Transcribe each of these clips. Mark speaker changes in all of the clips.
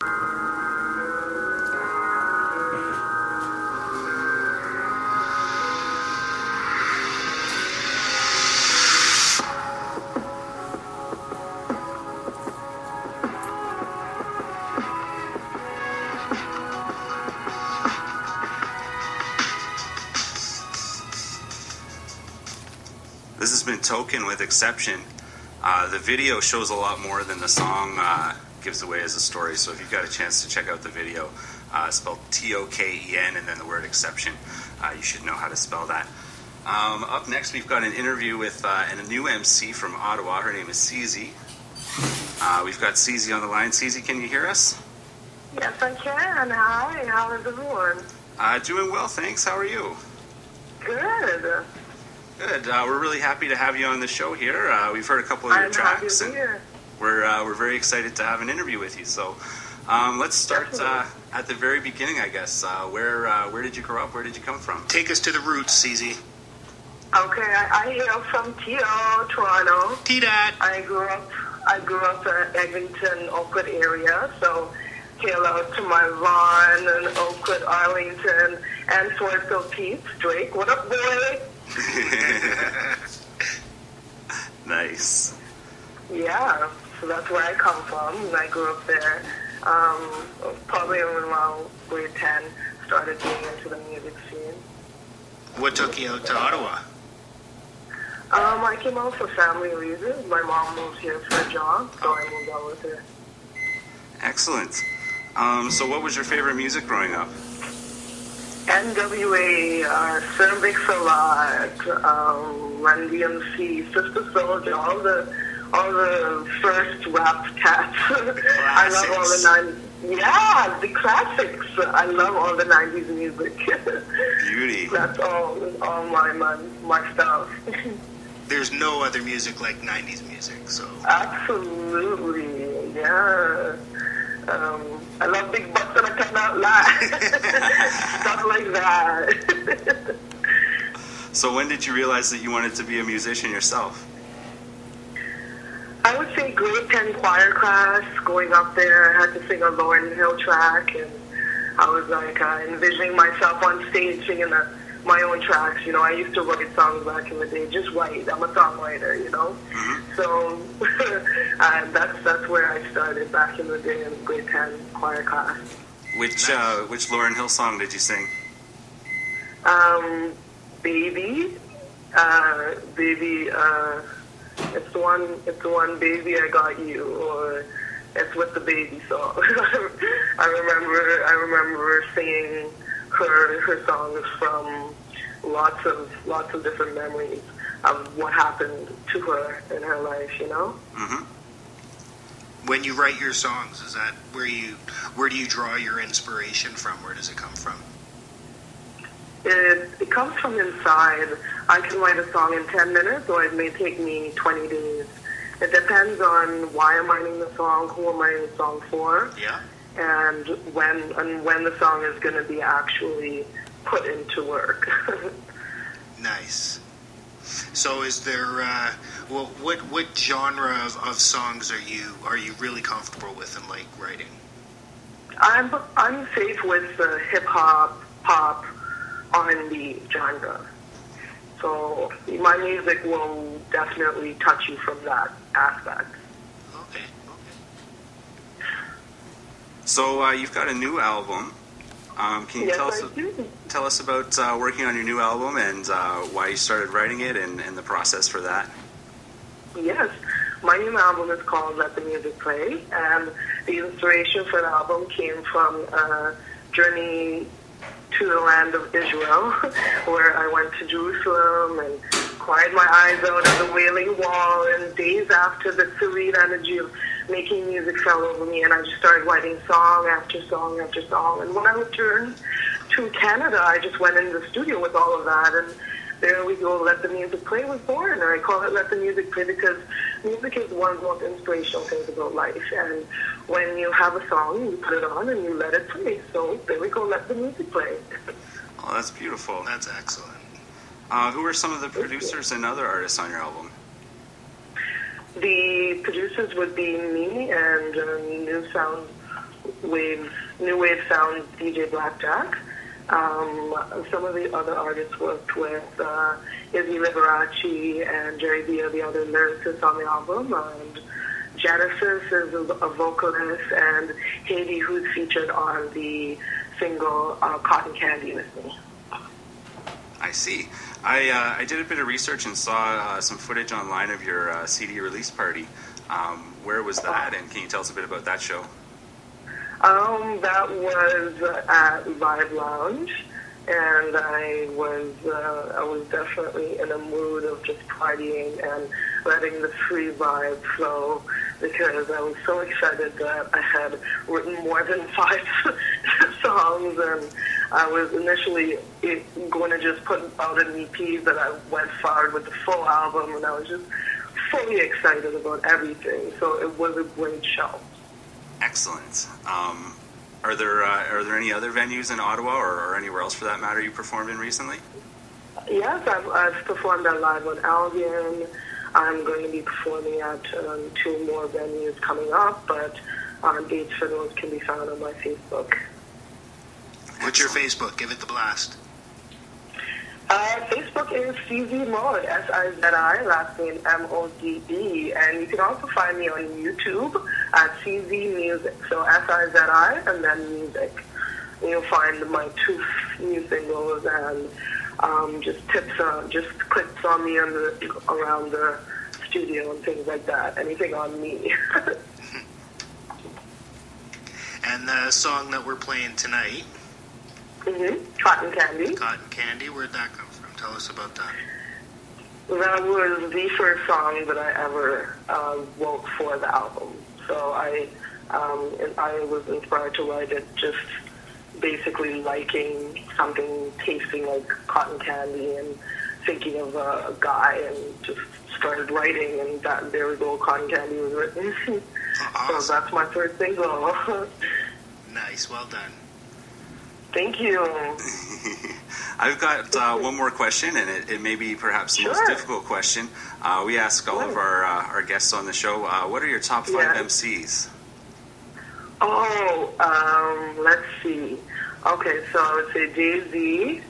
Speaker 1: This has been Token with Exception. The video shows a lot more than the song gives away as a story, so if you've got a chance to check out the video, spelled Token and then the word exception, you should know how to spell that. Up next, we've got an interview with a new MC from Ottawa. Her name is CZ. We've got CZ on the line. CZ, can you hear us?
Speaker 2: Yes, I can. Hi, how is everyone?
Speaker 1: Doing well, thanks. How are you?
Speaker 2: Good.
Speaker 1: Good. We're really happy to have you on the show here. We've heard a couple of your tracks, and we're very excited to have an interview with you. So let's start at the very beginning, I guess. Where did you grow up? Where did you come from?
Speaker 3: Take us to the roots, CZ.
Speaker 2: Okay, I hail from Toronto.
Speaker 3: T-Dat.
Speaker 2: I grew up in Eglinton, Oakwood area, so hail out to my Vaughan and Oakwood, Arlington, and Swartsville Pete's. Drake, what up, boy?
Speaker 1: Nice.
Speaker 2: Yeah, so that's where I come from, and I grew up there. Probably around grade 10, started getting into the music scene.
Speaker 3: What took you out to Ottawa?
Speaker 2: I came out for family reasons. My mom moved here for a job, so I moved out with her.
Speaker 1: Excellent. So what was your favorite music growing up?
Speaker 2: NWA, Sir Mix-a-Lot, Run DMC, Sister Soldier, all the first rap cats. I love all the the classics. I love all the 90s music.
Speaker 1: Beauty.
Speaker 2: That's all my stuff.
Speaker 3: There's no other music like 90s music, so...
Speaker 2: Absolutely, yeah. I love big butts and I cannot lie. Stuff like that.
Speaker 1: So when did you realize that you wanted to be a musician yourself?
Speaker 2: I would say grade 10 choir class, going up there, I had to sing a Lauryn Hill track, and I was like envisioning myself on stage singing my own tracks. You know, I used to write songs back in the day, just write. I'm a songwriter, you know. Mm-hmm. So that's where I started back in the day in grade 10 choir class.
Speaker 1: Which Lauryn Hill song did you sing?
Speaker 2: Baby, it's the one, baby, I got you, or it's with the baby song. I remember singing her songs from lots of different memories of what happened to her in her life, you know?
Speaker 1: Mm-hmm.
Speaker 3: When you write your songs, is that where do you draw your inspiration from? Where does it come from?
Speaker 2: It comes from inside. I can write a song in 10 minutes, or it may take me 20 days. It depends on why I'm writing the song, who I'm writing the song for,
Speaker 3: yeah, and
Speaker 2: when the song is going to be actually put into work.
Speaker 3: Nice. So, is there what genre of songs are you really comfortable with and like writing?
Speaker 2: I'm safe with the hip hop, pop, R&B genre. So my music will definitely touch you from that aspect.
Speaker 3: Okay.
Speaker 1: So you've got a new album. Can you tell us about working on your new album and why you started writing it and the process for that?
Speaker 2: Yes. My new album is called Let the Music Play, and the inspiration for the album came from a journey to the land of Israel, where I went to Jerusalem and cried my eyes out at the Wailing Wall, and days after, the serene energy of making music fell over me, and I just started writing song after song after song. And when I returned to Canada, I just went into the studio with all of that, and there we go, Let the Music Play was born. And I call it Let the Music Play because music is one of the most inspirational things about life. And when you have a song, you put it on and you let it play. So there we go, Let the Music Play.
Speaker 1: Oh, that's beautiful.
Speaker 3: That's excellent.
Speaker 1: Who are some of the producers and other artists on your album?
Speaker 2: The producers would be me and New Sound new wave sound DJ Blackjack. Some of the other artists worked with Izzy Liberace and Jerry Villa, the other lyricists on the album, and Genesis is a vocalist, and Haiti, who's featured on the single Cotton Candy with me.
Speaker 1: I see. I did a bit of research and saw some footage online of your CD release party. Where was that, and can you tell us a bit about that show?
Speaker 2: That was at Vibe Lounge, and I was definitely in a mood of just partying and letting the free vibe flow, because I was so excited that I had written more than 5 songs, and I was initially going to just put out an EP, but I went forward with the full album, and I was just fully excited about everything. So it was a great show.
Speaker 1: Excellent. Are there any other venues in Ottawa or anywhere else for that matter you performed in recently?
Speaker 2: Yes, I've performed at Live on Albion. I'm going to be performing at 2 more venues coming up, but dates for those can be found on my Facebook.
Speaker 3: What's your Facebook? Give it the blast.
Speaker 2: Facebook is CZ Mod, SIZI, last name MODE, and you can also find me on YouTube at CZ Music, so SIZI and then music. And you'll find my 2 new singles and just clips on me around the studio and things like that. Anything on me.
Speaker 3: And the song that we're playing tonight,
Speaker 2: Cotton Candy.
Speaker 3: Cotton Candy, where'd that come from? Tell us about that.
Speaker 2: That was the first song that I ever wrote for the album. So I was inspired to write it just basically liking something tasting like cotton candy and thinking of a guy, and just started writing, and that there we go, Cotton Candy was written.
Speaker 3: Awesome.
Speaker 2: So that's my first single.
Speaker 3: Nice, well done.
Speaker 2: Thank you.
Speaker 1: I've got one more question, and it may be perhaps the most difficult question. We ask all of our guests on the show, what are your top 5 MCs?
Speaker 2: Let's see. Okay, so I would say Jay-Z,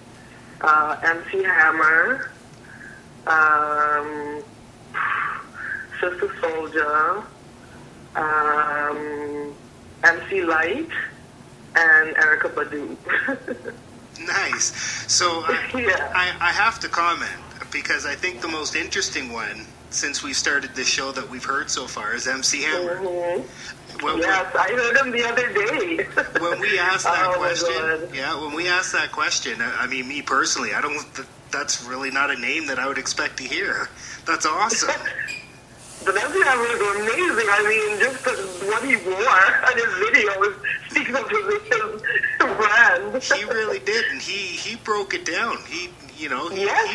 Speaker 2: MC Hammer, Sister Soldier, MC Light, and Erykah Badu.
Speaker 3: Nice. So I have to comment, because I think the most interesting one since we started this show that we've heard so far is MC Hammer.
Speaker 2: Yes, I heard him the other day.
Speaker 3: When we asked that question, I mean, me personally, that's really not a name that I would expect to hear. That's awesome.
Speaker 2: But MC Hammer was amazing. I mean, just what he wore on his video speaks of his brand.
Speaker 3: He really did, and he broke it down. He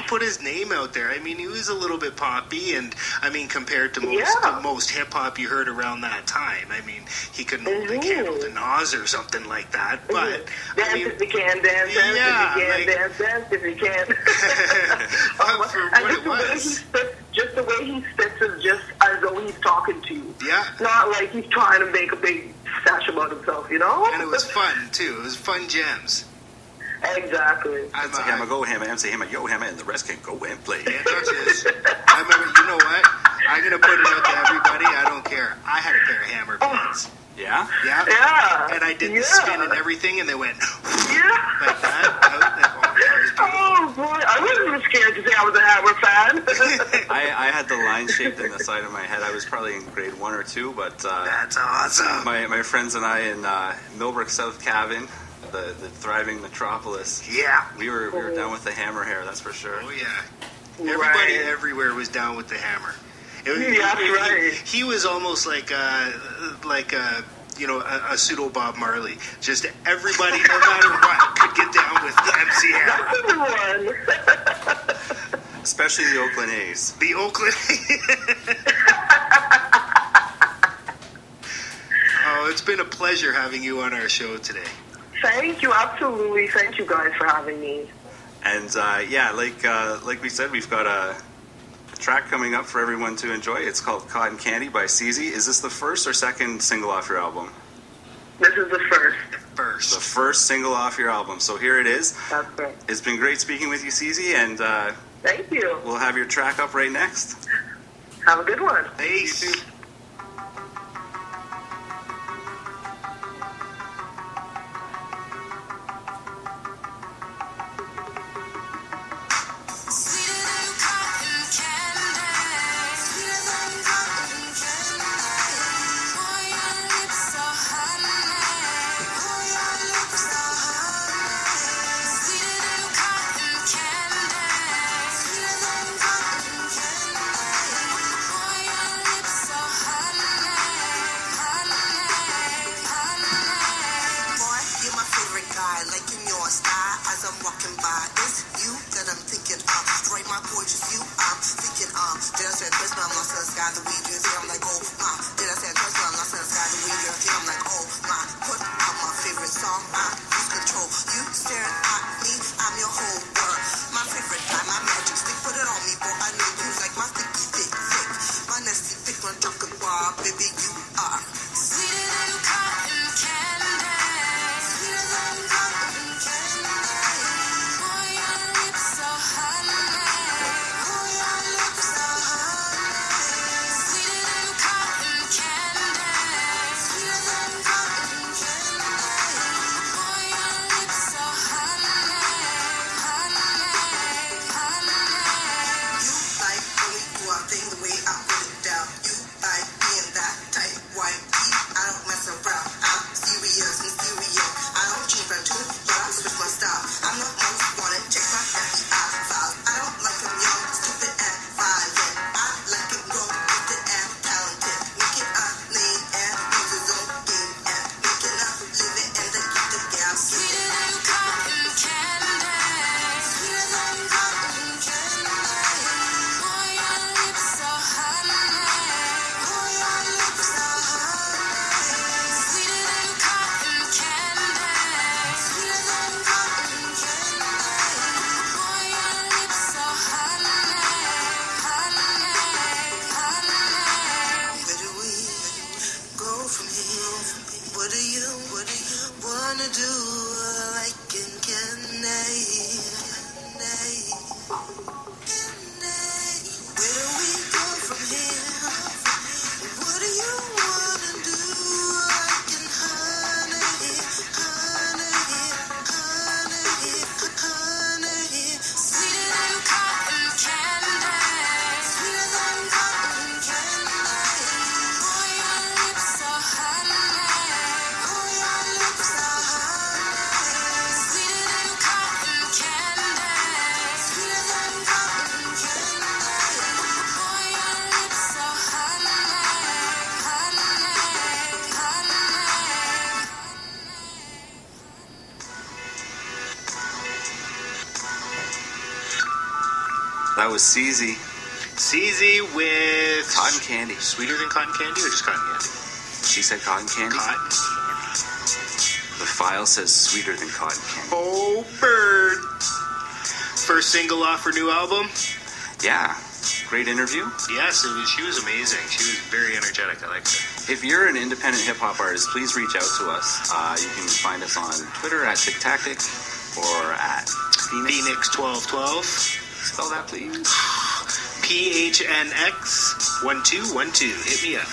Speaker 3: put his name out there. I mean, he was a little bit poppy, and I mean, compared to most hip hop you heard around that time, I mean, he couldn't hold a candle to Nas or something like that. But
Speaker 2: dance if you can, dance if you can. Just the way he spits is just as though he's talking to you.
Speaker 3: Yeah.
Speaker 2: Not like he's trying to make a big stash about himself, you know?
Speaker 3: And it was fun, too. It was fun jams.
Speaker 2: Exactly.
Speaker 1: MC Hammer, go Hammer, MC Hammer, yo Hammer, and the rest can go and play.
Speaker 3: Yeah, that's it. I remember, you know what? I'm going to put it out to everybody. I don't care. I had a pair of Hammer pants.
Speaker 1: Yeah?
Speaker 3: Yeah?
Speaker 2: Yeah.
Speaker 3: And I did the spin and everything, and they went like that.
Speaker 2: Oh, boy. I wasn't scared to say I was a Hammer fan.
Speaker 1: I had the line shaped in the side of my head. I was probably in grade 1 or 2, but
Speaker 3: that's awesome.
Speaker 1: My friends and I in Millbrook, South Cavan, the thriving metropolis.
Speaker 3: Yeah.
Speaker 1: We were down with the Hammer hair, that's for sure.
Speaker 3: Oh, yeah. Everybody everywhere was down with the Hammer. He was almost like a pseudo Bob Marley. Just everybody, no matter what, could get down with MC Hammer.
Speaker 2: That's the one.
Speaker 1: Especially the Oakland A's.
Speaker 3: The Oakland Oh, it's been a pleasure having you on our show today.
Speaker 2: Thank you, absolutely. Thank you guys for having me.
Speaker 1: And like we said, we've got a track coming up for everyone to enjoy. It's called Cotton Candy by CZ. Is this the first or second single off your album?
Speaker 2: This is the first.
Speaker 1: The first single off your album. So here it is.
Speaker 2: That's right.
Speaker 1: It's been great speaking with you, CZ, and
Speaker 2: thank you.
Speaker 1: We'll have your track up right next.
Speaker 2: Have a good one.
Speaker 3: Peace.
Speaker 1: That was CZ.
Speaker 3: CZ with
Speaker 1: Cotton Candy.
Speaker 3: Sweeter than cotton candy or just cotton candy?
Speaker 1: She said cotton candy.
Speaker 3: Cotton candy.
Speaker 1: The file says sweeter than cotton candy.
Speaker 3: Oh, bird. First single off her new album.
Speaker 1: Yeah. Great interview.
Speaker 3: Yes, she was amazing. She was very energetic. I liked her.
Speaker 1: If you're an independent hip-hop artist, please reach out to us. You can find us on Twitter at TikTactic or at
Speaker 3: Phoenix1212.
Speaker 1: Spell that, please.
Speaker 3: PHNX1212. Hit me up.